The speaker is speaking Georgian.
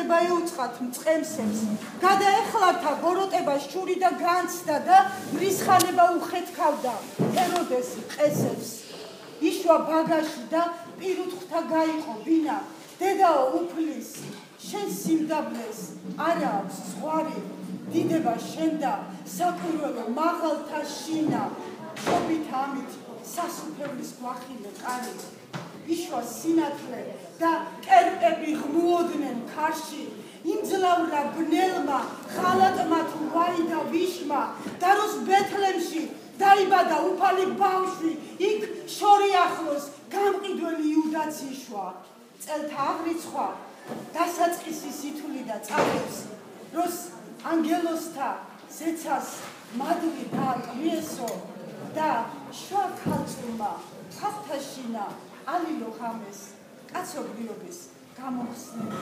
შეიძლება ეუწყათ მწყემსებს, გადაეხლართა ბოროტება შური და განცდა და მრისხანება უხეთქავდა ჰეროდეს ყესებს. იშვა ბაგაში და პირუთხთა გაიყო ბინა, დედაო უფლის, შენ სიმდაბლეს არა აქვს ზღვარი, დიდება შენ და საკვირველო მაღალთა შინა, შობით ამით სასუფევლის გვახილე კარი. იშვა სინათლე და კერპები ღმუოდნენ ქარში, იმძლავრა ბნელმა ხალატმა თუ ვაიდა ვიშმა, და როს ბეთლემში დაიბადა უფალი ბავშვი, იქ შორი ახლოს გამყიდველი იუდაც იშვა. წელთა აღრიცხვა დასაწყისი სითული და წამებს, როს ანგელოსთა ზეცას მადლი დააკმიესო და შვა ქალწულმა ფართაშინა ალილო ხამეს კაცობრიობის გამოხსნელი.